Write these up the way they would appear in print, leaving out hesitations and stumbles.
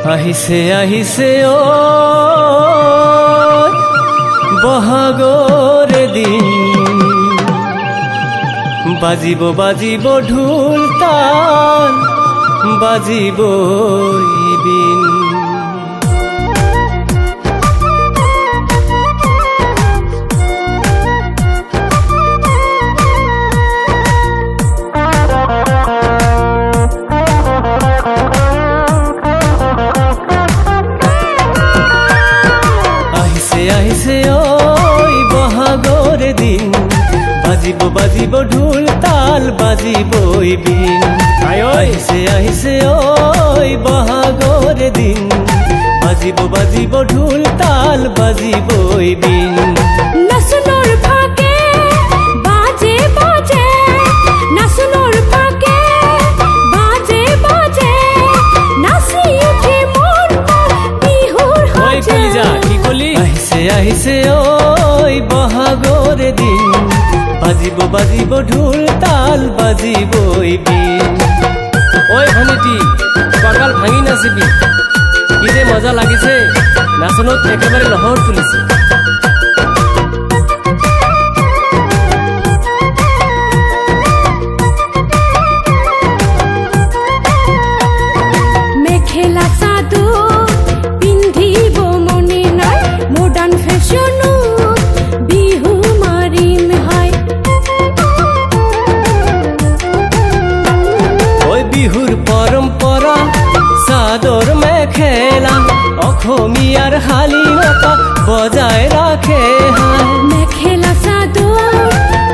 আহিছে আহিছে ও বহাগৰ দিন বাজিব বাজিব ঢোল তাল বাজিব বিন আহিছে ওই বহাগৰ দিন বাজিব বাজিব ঢোল তাল বাজিব বিন আহিছে আহিছে ওই বহাগৰ দিন বাজিব বাজিব ঢোল তাল বাজিব বিন নাচনৰ ফাকে বাজে বাজে নাচনৰ ফাকে বাজে বাজে নাচি উঠে মন বিহুৰ হাজে কি কলি আহিছে ওই বহাগৰ দিন বাজিব বাজিব ঢোল তাল বাজিব বিন ওই ভনীটি কঁকাল ভাঙি নাচিবি কি যে মজা লাগিছে নাচনত একেবাৰে লহৰ তুলিছে মেখেলা চাদৰ পিন্ধিব মনে নাই মডাৰ্ণ ফেশ্বনো বিহু মাৰিম হাই ওই বিহুৰ পৰম্পৰা চাদৰ মেখেলা অসমীয়াৰ শালীনতা বজাই ৰাখে মেখেলা চাদৰ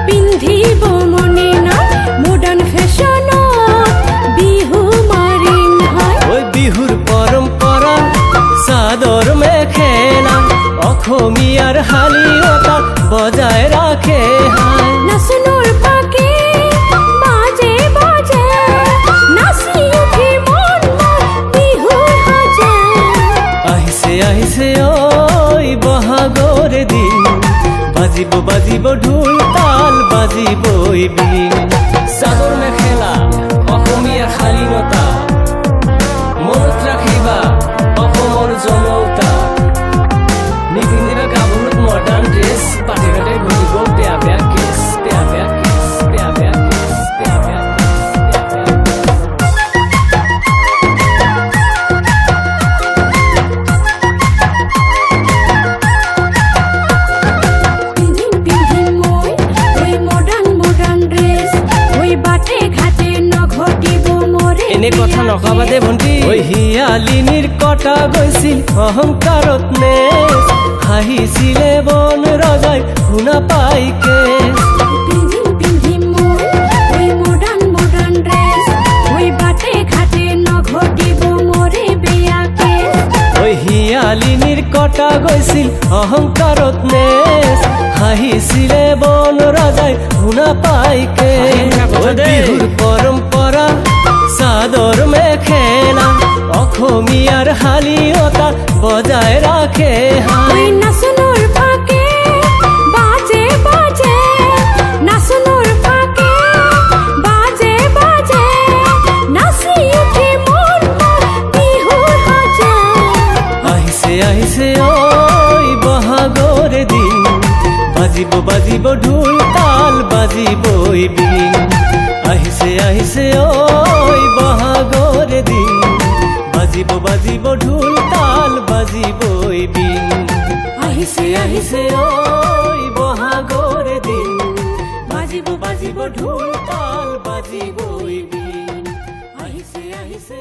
পিন্ধিব মনে নাই মডাৰ্ণ ফেশ্বনো বিহু মাৰিম হাই ওই বিহুৰ পৰম্পৰা চাদৰ মেখেলা অসমীয়াৰ শালীনতা বজাই ৰাখে নাচনৰ ফাকে বাজে বাজে নাচি উঠি মন বিহুৰ হাজে আহিছে আহিছে ওই বহাগৰ দিন বাজিব বাজিব ঢোল তাল বাজিব বিন চাদৰ মেখেলা অসমীয়াৰ শালীনতা মনত ৰাখিবা অসমৰ জনতা নিপিন্ধিবা গাভৰুত মডাৰ্ণ ড্ৰেছ পাতি ঘাটে ঘটিব বেয়া বেয়া কেছ বেয়া বেয়া কেছ বেয়া বেয়া কেছ বেয়া বেয়া পিন্ধিম পিন্ধিম মই ওই মডাৰ্ণ ড্ৰেছ ওই বাটে ঘাটে নঘটিব মৰে এনে কথা নকবা দে ভণ্টি ওই হিয়ালিনীৰ কটা গৈছিল অহংকাৰত নেচ হাঁহিছিলে বন ৰজাই শুনা পাই কেছ পিন্ধিম পিন্ধিম মই ওই মডাৰ্ণ ড্ৰেছ ওই বাটে ঘাটে নঘটিব মৰে বেয়াকে ওই হিয়ালিনীৰ কটা গৈছিল অহংকাৰত নেচ হাঁহিছিলে বন ৰজাই শুনা পাই কেছ বিহুৰ পৰম্পৰা চাদৰ মেখেলা অসমীয়াৰ শালীনতা বজাই ৰাখে ওই নাচনৰ ফাকে বাজে বাজে নাচনৰ ফাকে বাজে বাজে নাচি উঠে মন বিহুৰ হাজে আহিছে আহিছে ওই বহাগৰ দিন বাজিব বাজিব ঢোল তাল বাজিব বিন আহিছে আহিছে ওই বহাগৰ দিন বাজিব বাজিব ঢোল তাল বাজিব বিন আহিছে আহিছে ওই বহাগৰ দিন বাজিব বাজিব ঢোল তাল বাজিব বিন আহিছে আহিছে